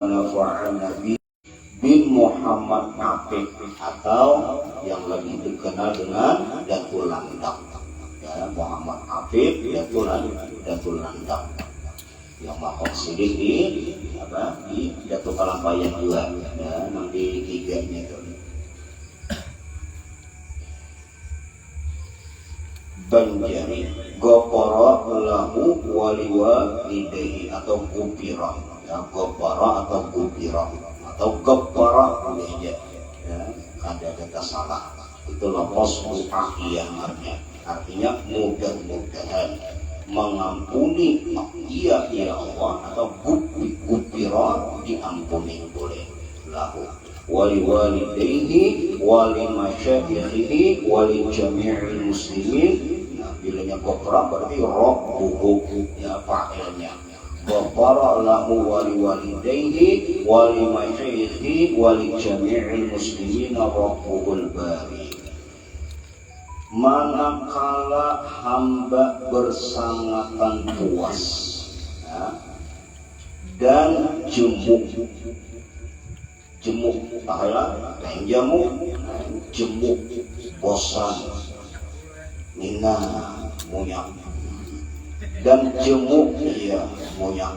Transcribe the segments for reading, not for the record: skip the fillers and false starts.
nafa'ana bin Muhammad Afiq atau yang lebih dikenal dengan Datul Landak, ya, Muhammad Afiq Datul Landak yang makhluk sidik di Datul Kalampayan juga, ya, nanti giganya itu. Banjari goporo lahu waliwa lidehi atau gupira, ya, goporo atau gupira atau goporo aja, ya, ada kata salah itu lafaz mu'ahiyah artinya mudah-mudahan mengampuni iya ya Allah atau gupira diampuni boleh lahu wali walidayhi wali masyayikhihi wali jami'il muslimin. Nah, bilanya gopra berarti rabbuhu, ya, fa'ilnya gopara lahu wali walidayhi wali masyayikhihi wali jami'il muslimin rabbuhul bari. Manakala hamba bersangatan puas, ya, dan jemuk pahala lain jemuk bosan nina moyang dan jemuk ya moyang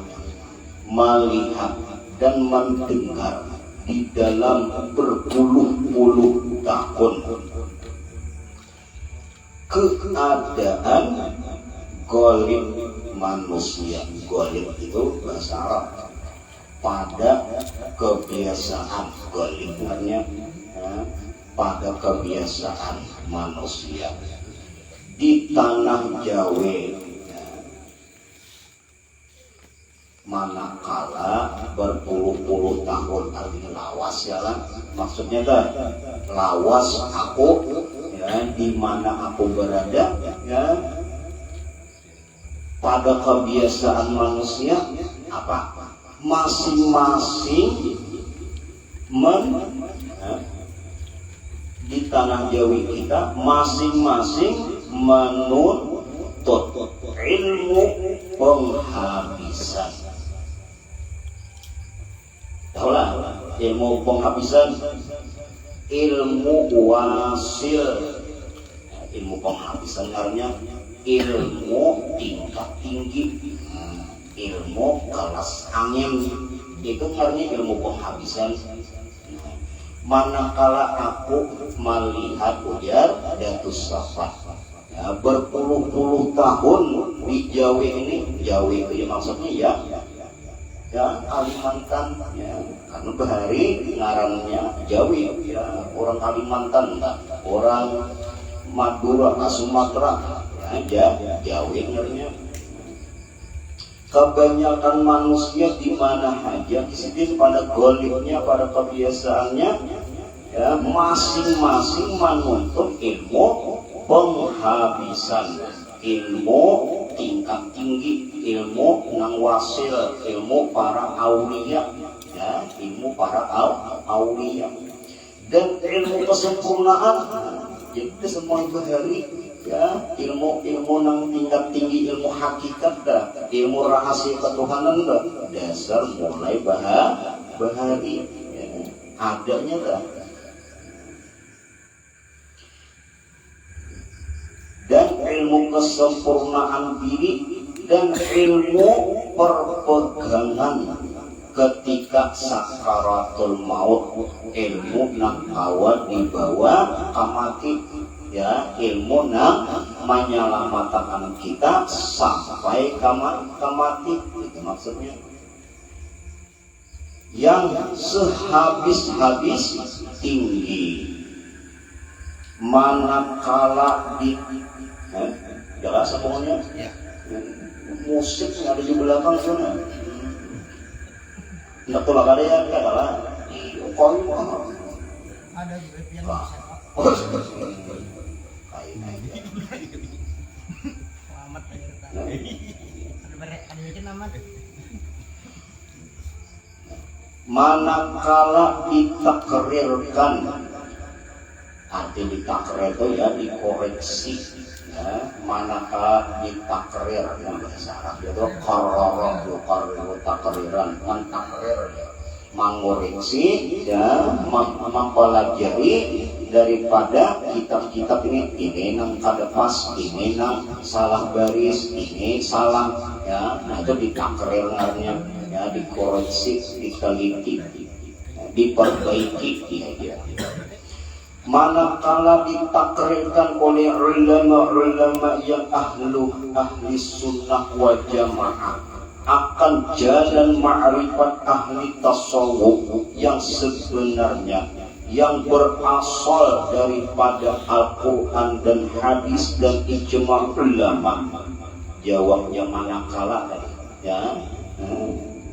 melihat dan mendengar di dalam berpuluh-puluh tahun keadaan golib manusia. Golib itu bahasa Arab pada kebiasaan, golibnya, ya, pada kebiasaan manusia di tanah Jawa, ya, manakala berpuluh-puluh tahun, artinya lawas, ya lah, maksudnya kan lawas aku, ya, di mana aku berada, ya, pada kebiasaan manusia apa? Masing-masing di tanah Jawa kita masing-masing menuntut ilmu penghabisan. Tahulah ilmu penghabisan, ilmu wasil. Ilmu penghabisan artinya ilmu tingkat tinggi, ilmu kelas angin, itu artinya ilmu penghabisan. Manakala aku melihat ujar Datus Safat, ya, berpuluh-puluh tahun di Jawa ini, Jawa itu ya maksudnya ya Kalimantan, ya, karena bahari ngarannya Jawi, ya, orang Kalimantan, orang Madura, Sumatera, ya, Jawi ngerinya. Kebanyakan manusia di mana aja di sini pada golibnya, pada kebiasaannya, ya, masing-masing menuntut ilmu penghabisan, ilmu tingkat tinggi, ilmu nang wasil, ilmu para aulia, ya, ilmu para aulia, dan ilmu kesempurnaan. Jadi semua bahari, ya, ilmu nang tingkat tinggi, ilmu hakikat dah, ilmu rahasia ketuhanan dah, dasar mulai bahari, ya, adanya dah. Dan ilmu kesempurnaan diri dan ilmu perpegangan ketika sakaratul maut, ilmu nang awal dibawa kamati, ya, ilmu nang menyelamatkan kita sampai kamati, itu maksudnya. Yang sehabis-habis tinggi manakala di jelas semuanya, ya, musik yang ada di belakang sana. Tidak pula ada ya, tidak kalah. Kau ada yang manakala ditakrirkan, arti ditakrir itu ya dikoreksi, ya, manakala ditakrir, yang bahasa Arab itu qarrara yuqarriru takriran, kan takrir, ya, mengoreksi ya, mempelajari daripada kitab-kitab ini nang kada pas, ini nang salah baris, ini salah ya. Nah itu ditakrirnya ya, dikoreksi, diteliti, diperbaiki ya. Manakala ditakrirkan oleh ulama-ulama yang ahli sunnah wal jamaah akan jalan ma'rifat ahli tasawuf yang sebenarnya, yang berasal daripada Al-Quran dan hadis dan ijma' ulama. Jawabnya manakala tadi ya.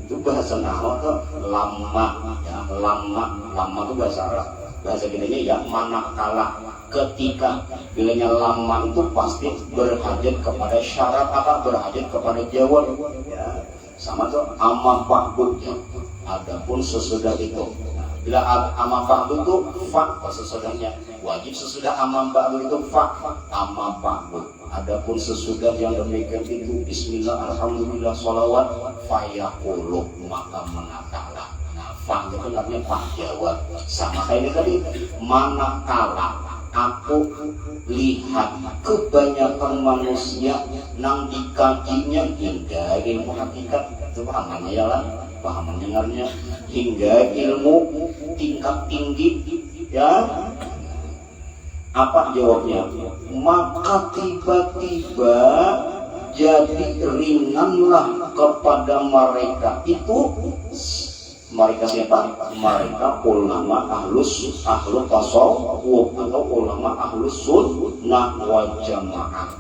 Itu bahasa nahwu tuh lama ya, lama itu bahasa Arab. Bahasa Indonesia ya manakala, ketika. Bilanya lama itu pasti berhajat kepada syarat apa? Berhajat kepada jawab ya. Sama tuh amma ba'dnya. Adapun sesudah itu, bila amma ba'du itu fa sesudahnya, wajib sesudah amma ba'du itu fa amma ba'du. Adapun sesudah yang demikian itu bismillah alhamdulillah sholawat fayaqulu, maka mengatalah. Nah fa itu artinya fa jawab. Sama kayak tadi, manakala aku lihat kebanyakan manusia nang dikajinya hingga ilmu hakikat, itu pahamannya ya lah, pahaman dengarnya, hingga ilmu tingkat tinggi ya. Apa jawabnya? Maka tiba-tiba jadi ringanlah kepada mereka itu. Mereka siapa? Mereka ulama ahlu tasawuf atau ulama ahlu sunnah wal jamaah.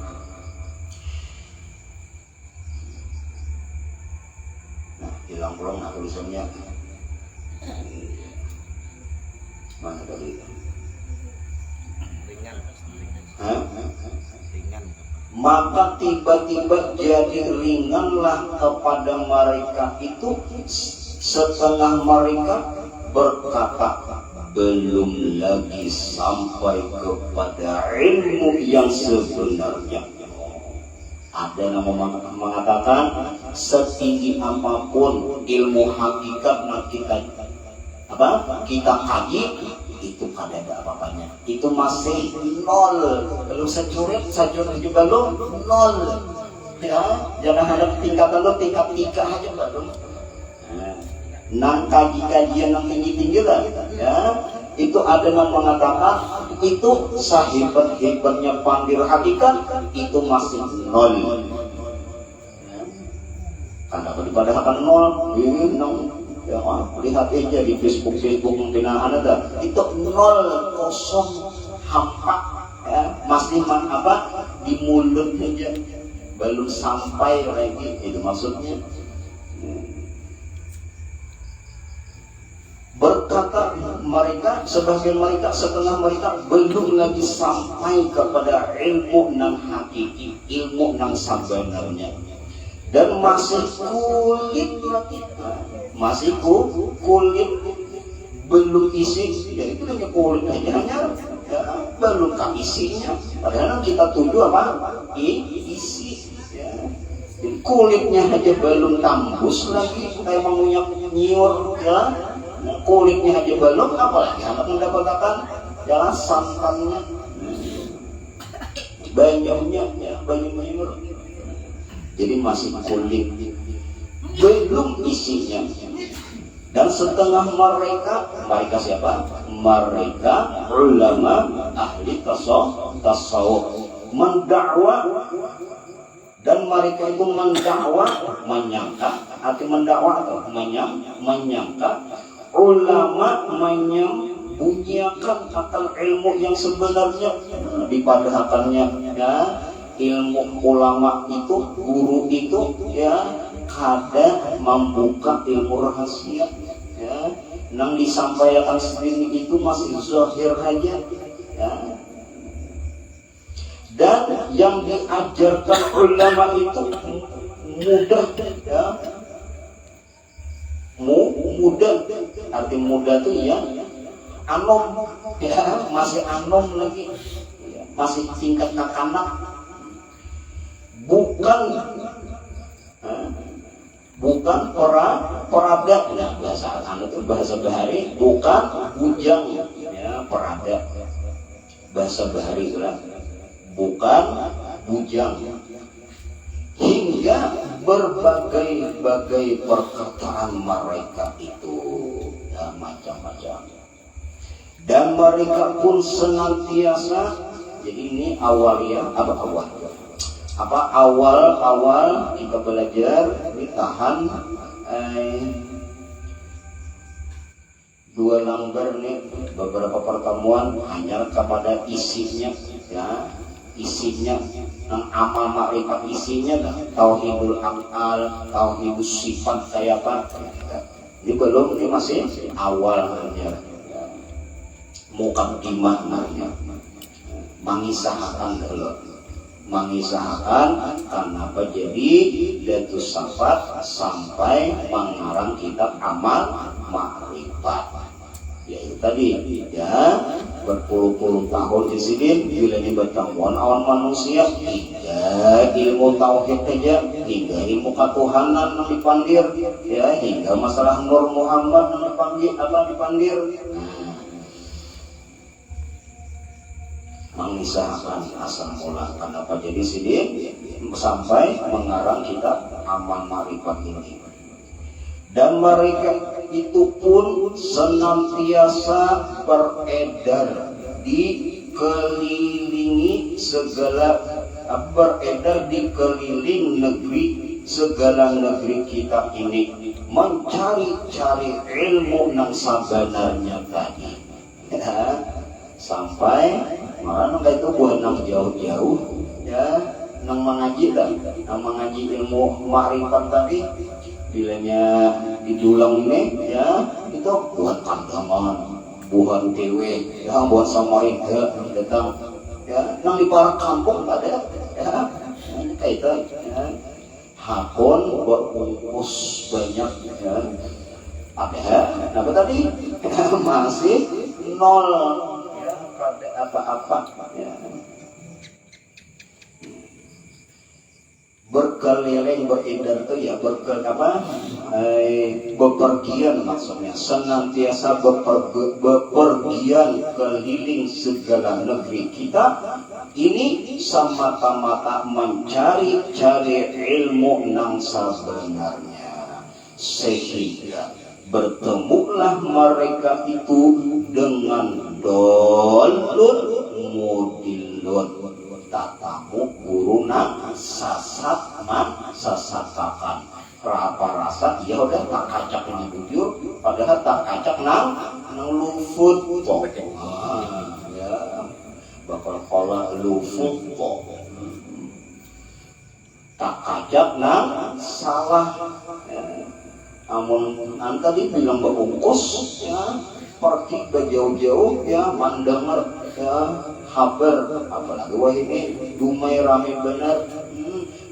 Nah, hilang pulang nah tulisannya. Mana tadi? Ringan. Maka tiba-tiba jadi ringanlah kepada mereka itu setelah mereka berkata belum lagi sampai kepada ilmu yang sebenarnya. Ada yang mengatakan setinggi apapun ilmu hakikat kita kaji, itu kada ada apa-apanya, itu masih nol. Belum securit juga belum nol ya. Jangan ada tingkatan lo tingkat 3 aja belum. Nang kajian yang tinggi-tinggi lah ya. Itu ada yang mengatakan itu sahibat-hebatnya pandir hakikat, itu masih nol ya. Karena daripada akan nol ya, lihat aja di Facebook mungkin ada itu nol, kosong, hampa ya. Masih di mulut aja, belum sampai lagi, itu maksudnya. Berkata mereka, sebagian mereka setelah mereka belum lagi sampai kepada ilmu nang hakiki, ilmu nang sebenarnya, dan masih kulit lagi, masih kulit belum isi, ya itu hanya kulit aja ya, belum tak isinya. Padahal kita tuju apa? Isi ya. Kulitnya aja belum tambus lagi, kayak mengunyah nyiur ya. Kulitnya aja belum, apalagi anak mendapatkan jalan santannya, banyaknya ya, banyak. Jadi masih kulit, belum isinya. Dan setengah mereka siapa? Mereka ulama ahli tasawuf mendakwa, dan mereka itu mendakwa, menyangka, arti mendakwa atau menyangka ulama menyembunyikan akan ilmu yang sebenarnya, dipadahakannya ya. Ilmu ulama itu, guru itu ya, kada membuka ilmu rahasia ya. Nang disampaikan sendiri itu masih zahir aja ya. Dan yang diajarkan ulama itu mudah ya. Mudah, arti mudah tuh ya anom ya, masih anom lagi ya, masih tingkat kanak, bukan bukan perada. Nah, bahasa itu bahasa bahari, bukan bujang ya, perada. Bahasa bahari itu bukan bujang. Hingga berbagai-bagai perkataan mereka itu ya, macam-macam. Dan mereka pun senantiasa, jadi ini awal kita belajar ditahan 2 lembar nih, beberapa pertemuan hanya kepada isinya ya, isinya amal makrifat, isinya tauhidul af'al, tauhidus sifat kayak apa. Ini belum, ini masih awal ya. Mukaddimah namanya, mengisahkan dulu, mengisahkan kenapa jadi Datus Safat sampai mengarang kitab amal makrifat. Ya itu tadi ya, berpuluh-puluh tahun di sini bila bertemuan awan manusia hingga ilmu tauhid aja, hingga ilmu ketuhanan yang dipandir ya, hingga masalah Nur Muhammad yang dipandir. Mengisahkan asal mula kenapa jadi sini sampai mengarang kitab amal makrifat ini. Dan mereka itu pun senantiasa beredar dikelilingi keliling negeri, segala negeri kita ini, mencari-cari ilmu yang sebenarnya tadi ya, sampai mana itu buat nang jauh-jauh ya, nang mengaji ilmu makrifat tadi, bilanya didulang ini ya, itu buat kandangan, buat dewe ya, buat Samarinda datang ya, nang di para kampung ada ya, kayak itu ya, hakon buat bungkus banyak ya, ada apa tadi masih nol ya, ada apa-apa ya. Berkeliling beredar itu ya, bepergian maksudnya, senantiasa bepergian keliling segala negeri kita ini semata-mata mencari-cari ilmu yang sebenarnya, sehingga bertemulah mereka itu dengan dolun mudilun, tatamu guruna sasatakan apa rasa ya udah tak kacak nang bujur, padahal tak kacak nang lufut kok ya, bakal kala lufut kok tak kacak nang salah ya. Amun tadi bilang berbungkus ya, pergi ke jauh-jauh ya, mendengar ya kabar, apalagi wah ini dumai rame benar,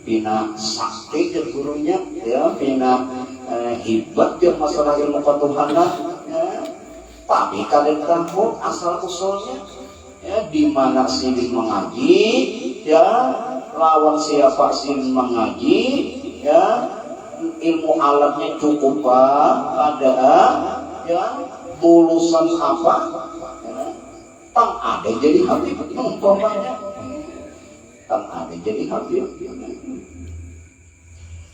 bina sakti dan gurunya ya, bina hebat ya masalah ilmu ketuhanan ya. Tapi kalian tahu asal usulnya ya, di mana silih mengaji ya, lawan siapa silih mengaji ya, ilmu alatnya cukup ada ya, lulusan apa ya, tang ada jadi habib umpamanya, tang ada jadi habib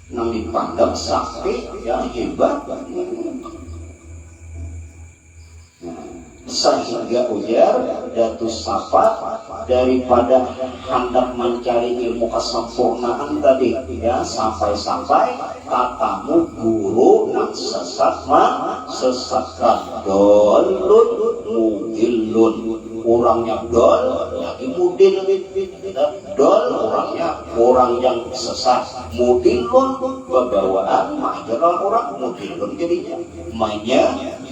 nang dipandang sakti ya, hebat sehingga ujar Datus Safat daripada hendak mencari ilmu kesempurnaan tadi ya, sampai-sampai katamu guru nang sesatkan dolun mudilun, orangnya dol lagi mudil, dol orangnya orang yang sesat, mudilun bebawaan majalah orang, mudilun jadinya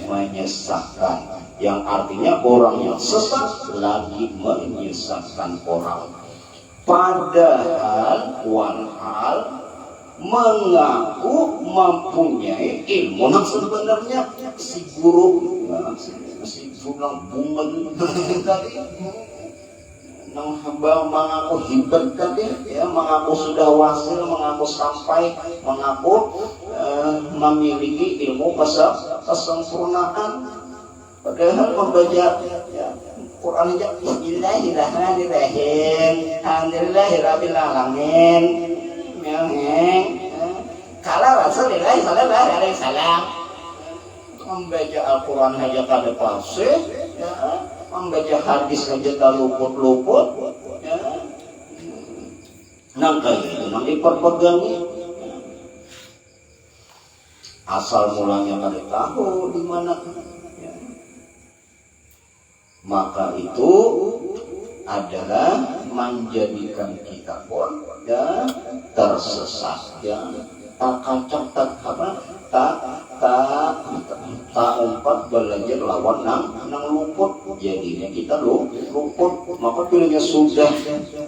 menyesatkan, yang artinya orang yang sesat lagi menyesatkan orang, padahal walhal mengaku mempunyai ilmu yang sebenarnya. Si guru si bunga bunga tadi nang hamba mengaku hebat tadi ya, mengaku sudah wasil, mengaku sampai, mengaku memiliki ilmu kesempurnaan, padahal membaca ya, Quran aja Bismillahirrahmanirrahim Alhamdulillahirabbil alamin kala Rasulullah sallallahu alaihi wasallam membaca Al-Quran aja kada fasih ya, membaca hadis aja tak luput-luput ya. Nang kaya itu nang diperpegangi asal mulanya kada tahu di mana ya. Maka itu adalah menjadikan kita pun ya tersesat ya, tak kacang tak apa tak umpat belajar lawan nang luput, jadinya kita luput. Maka pilihnya sudah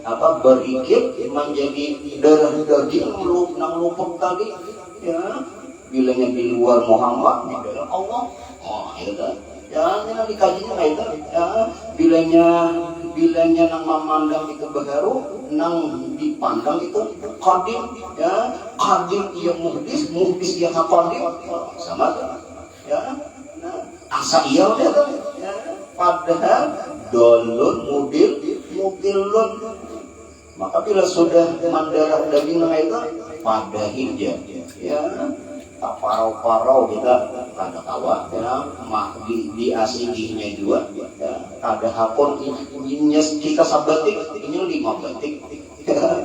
apa berikir menjadi darah daging nang luput tadi ya, bilangnya di luar Muhammad di dalam Allah, oh itu ya ini dikajinya itu ya, bilangnya nang memandang itu baharu, nang dipandang itu qadim ya, qadim yang muhdis yang qadim sama ya, asa iya udah tuh ya. Padahal dolun mudilun, maka bila sudah mendarah daging itu pada hijab ya, tak parau-parau kita kada kawa ya, di asidihnya juga ya, kada hakon ini kita sabatik ini 5 batik ya,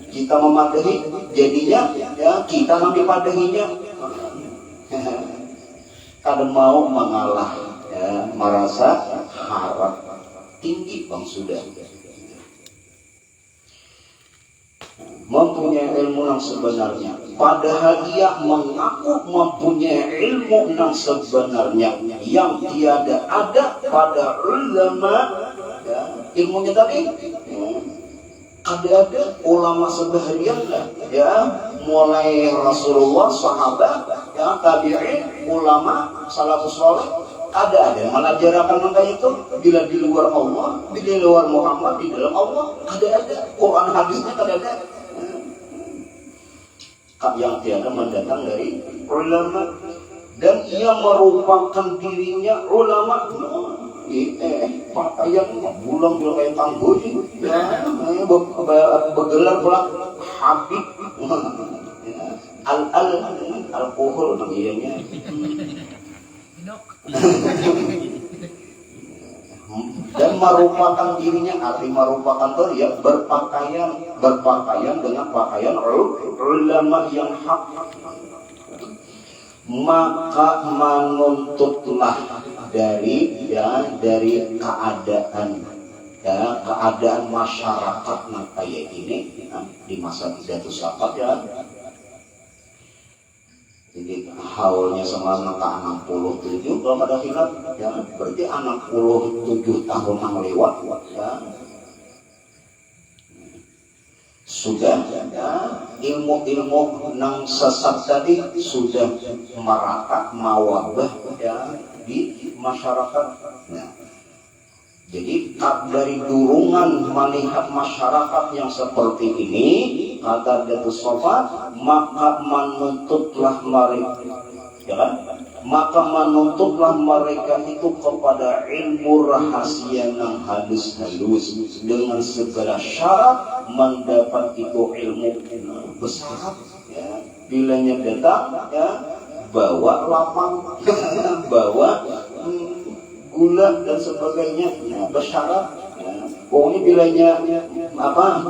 kita memadahi jadinya ya kita yang dipadahinya kada mau mengalah ya, merasa harap tinggi bang sudah mempunyai ilmu yang sebenarnya, padahal dia mengaku mempunyai ilmu yang sebenarnya yang tiada ada pada ulama ya, ilmunya tadi ada ulama sebahagian ya, mulai Rasulullah, sahabat ya, tabi'in, ulama salafus saleh ada yang mengajarkan kayak itu. Bila di luar Allah, di luar Muhammad, di dalam Allah ada Quran hadisnya ada yang tiada mendatang dari ulama, dan ia merupakan dirinya ulama. Pakaian bulang kayak tangguh ya, bergelar pula Habib alkohol namanya dan merupakan dirinya, arti merupakan itu ya berpakaian dengan pakaian ulama yang hak, maka menuntutlah dari keadaan masyarakat kayak ini ya, di masa Hidayatus Safat ya. Jadi haulnya sama angka 67 kalau ada hilaf ya, berarti 67 tahun yang lewat ya. Sudah ya, ilmu nang sesat tadi sudah merata mawabah ya di masyarakat ya. Jadi dari dorongan melihat masyarakat yang seperti ini, kata Hidayatus Safat, maka menuntutlah mereka ya kan? Maka menuntutlah mereka itu kepada ilmu rahasia yang halus-halus dengan segala syarat mendapat itu ilmu besar ya. Bilanya datang ya, bawa lapang bawa gula dan sebagainya ya, bersyarat ya. Pokoknya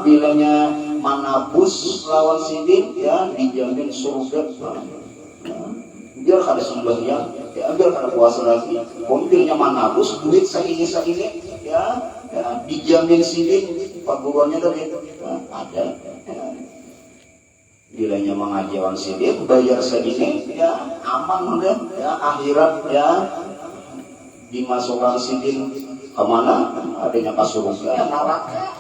bilanya manabus lawan sidin ya, dijamin surga ya. Biar kada sembahyang ya, biar kada puasa lagi, pokoknya bilanya manabus duit saini ya, dijamin sidin perguruannya tadi ya, ada ya. Bilanya mengajian sidin bayar segini ya, aman udah ya, akhirat ya dimasukkan sidin kemana? Adanya ke surga ya, neraka.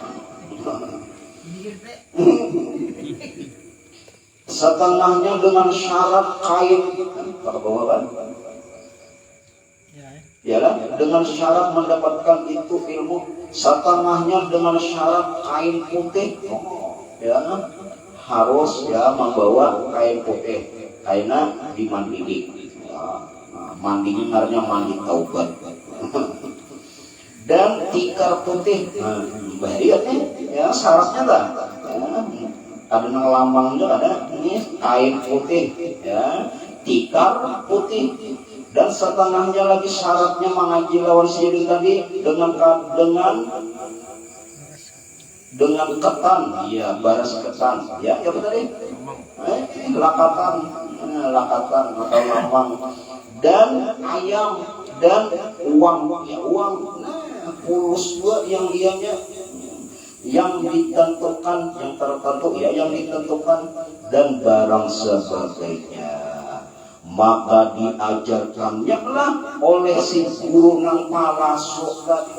Setengahnya dengan syarat kain, kata bawa kan? Ya kan? dengan syarat mendapatkan itu ilmu, setengahnya dengan syarat kain putih. Ya, harus ya membawa kain putih, karena dimandiri. Ya, mandinya namanya mandi taubat. Dan tikar putih, bahayanya ya syaratnya lah. Ya, ada nang lambang juga ada ini kain putih, ya, tikar putih, dan setengahnya lagi syaratnya mengaji lawan sendiri tadi dengan ketan, ya baras ketan, ya betul deh, lakatan atau lambang, dan ayam dan uang, ya uang, pulus dua yang dianya yang ditentukan, yang tertentu ya yang ditentukan, dan barang sebagainya. Maka diajarkannya lah oleh si guru nang palaso tadi.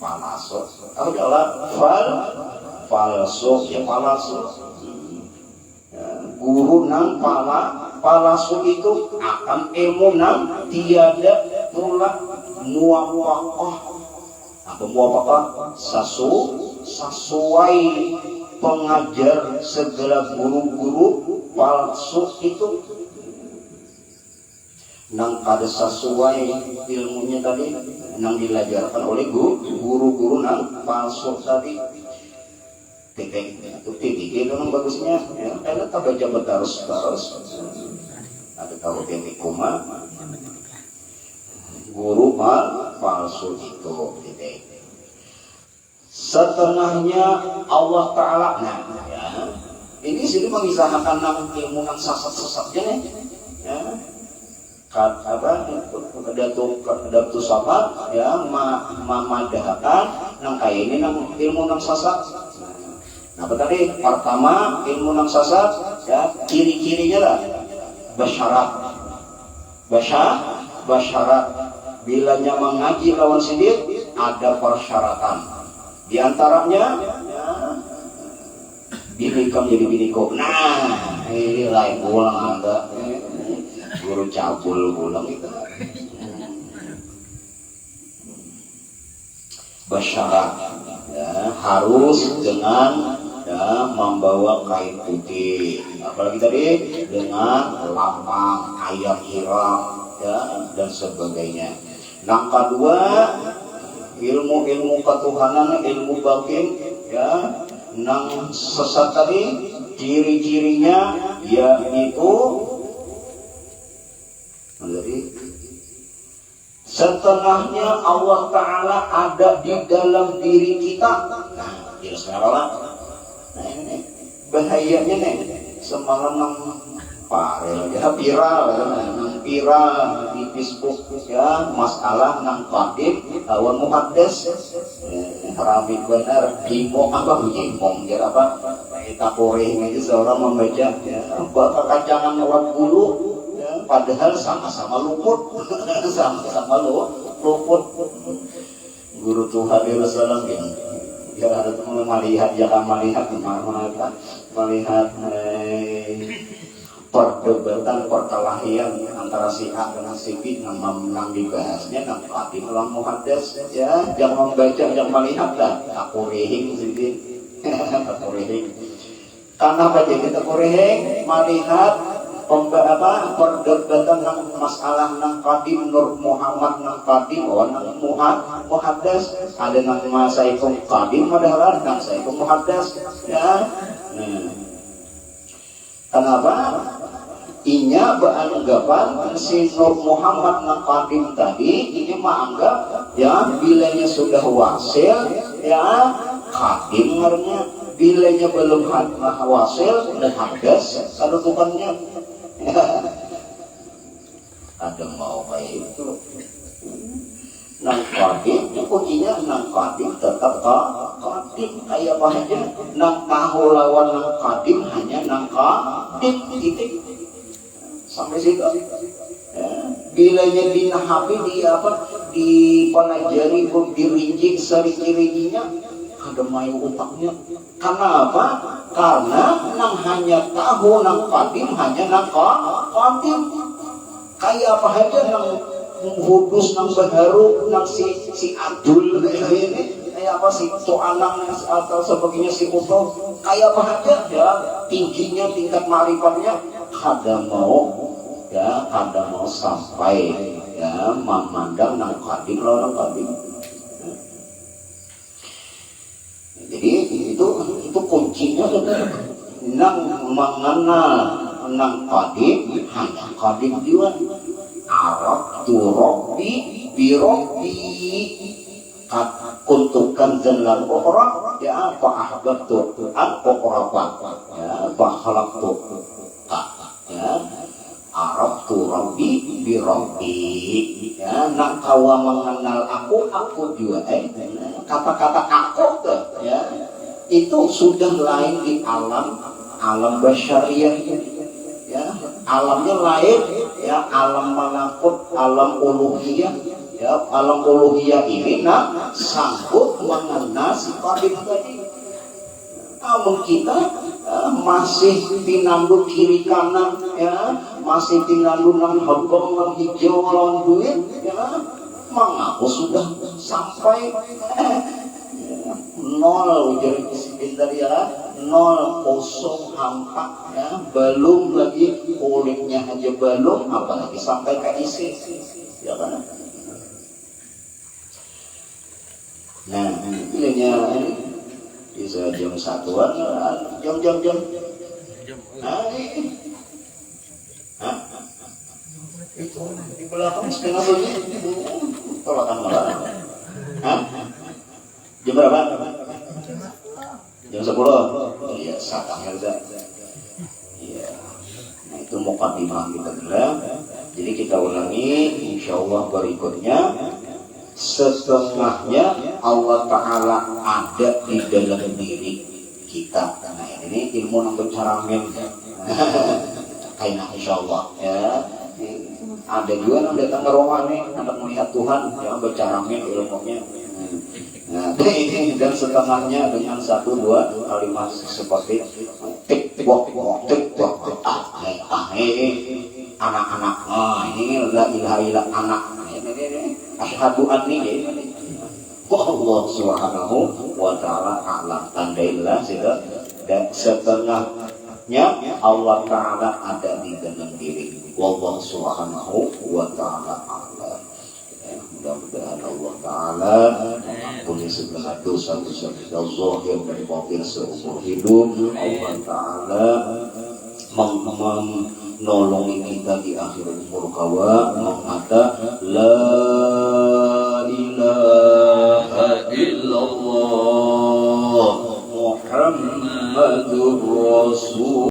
Palaso, adalah palsu ya palaso. Guru nang palaso itu akan ilmu nang tiada mula muwafaqah. Apa muwafaqah? Sesuai pengajar segala guru-guru palsu itu nang kada sesuai ilmunya tadi, nang dilajarkan oleh guru-guru nang palsu tadi. Titik itu nang bagusnya ya, ada tak baca terus ada tahu titik koma guru palsu itu titik. Setengahnya Allah Ta'ala, nah ya, ini sini mengisahkan nang ilmu nang sesat-sesatnya ya. Datu sama ya mamadahakan nang kaya ini nang ilmu nang sasat. Nah tadi pertama ilmu nang sasat ya, ciri-cirinya lah basyarat bilanya mengaji lawan sidir ada persyaratan, di antaranya ya, binikam jadi binikom. Nah ini lain ulang ada guru cabul ulang itu basyarat ya, harus dengan ya, membawa kain putih, apalagi tadi dengan lambang ayam hiram ya, dan sebagainya. Yang kedua ilmu ketuhanan, ilmu batin ya, nang sesat tadi ciri-cirinya yaitu jadi setengahnya Allah Ta'ala ada di dalam diri kita. Nah, jelas lah. Nah ini bahayanya nih, semalam nang viral di Facebook ya, masalah nang qadim lawan muhaddas. Ramai benar gimong ya apa kita koreng aja seorang membaca ya, bakal kacangan lewat bulu. Padahal sama-sama luput, luput. Guru Tuhan Rasulullah ya ada teman melihat perdebatan perkelahian antara si A dengan si B nang dibahasnya nang qadim lawan muhaddas ya, jangan membaca jangan melihat lah takurehing sedikit takurehing. Karena apa jadi takurehing melihat perdebatan nang masalah nang qadim Nur Muhammad nang qadim nang muhaddas, ada nang masaikum qadim padahal nang saikum muhaddas ya. Kenapa? Inya beranggapan si Nur Muhammad nang qadim tadi ini menganggap ya bilanya sudah wasil ya qadim artinya, bilanya belum wasil dan haddas kedudukannya. Ada mau kayak itu nang qadim kuncinya nang qadim tetap qadim kayak aja nang tahu lawan nang qadim hanya nang qadim titik sampai situ ya. Bilanya dinahapi di apa dipelajari dirinci seri-cirinya ada mayu otaknya. Karena apa? Karena nang hanya tahu nang qadim hanya nang qadim kayak apa aja nang hudus nang baharu nang si Abdul ini kayak apa si Coanang atau sebagainya si Uto kayak apa aja ya tingginya tingkat marifatnya kada mau sampai ya memandang nang kadim orang kadim. Jadi itu kuncinya nang mengenal nang kadim hanya kadim jiwa Arab tu Robbi birobbi untukkan jalan orang ya apa ahbab tu orang ya bakhalak tu ya Arab tu Robbi birobbi ya nak kawa mengenal aku juga kata-kata aku tuh ya itu sudah lain di alam basyariah ya alamnya lain ya alam malakut alam uluhiyah ya alam uluhiyah ini sanggup mengenal sifat tadi. Namun kita masih tinandu kiri kanan ya masih tinandu nang hobong nang hijau nang duit ya mengaku sudah sampai nol ujar dari ya nol kosong hampa ya belum lagi kulitnya aja belum apalagi sampai ke isi ya kan. Nah ini bisa jam satuan jam itu di belakang setengah bunyi tolakan malah jam berapa? Jam 10? Iya, satang Elza. Iya. Nah itu mukadimah kita dulu. Jadi kita ulangi, insya Allah berikutnya setengahnya Allah Ta'ala ada di dalam diri kita. Nah ini ilmu yang bercaramen. Kayaknya insya Allah ya. Ada juga yang datang ke rohani, ada melihat Tuhan yang bercaramen ilmunya. Nah, ini dan setengahnya dengan 1-2 kalimat seperti tik wak anak-anak. Ini la ilaha illa anak. Asyhadu anni Allah Subhanahu wa taala a'lam. Tandailah sudah dan setengahnya Allah Taala ada di dalam diri. Wallahu Subhanahu wa taala a'lam. Mudah-mudahan Allah Ta'ala mengampuni segala dosa-dosa kita zahir dan batin seumur hidup. Allah Ta'ala menolongi kita di akhir umur kawa mengata la ilaha illallah Muhammadur Rasul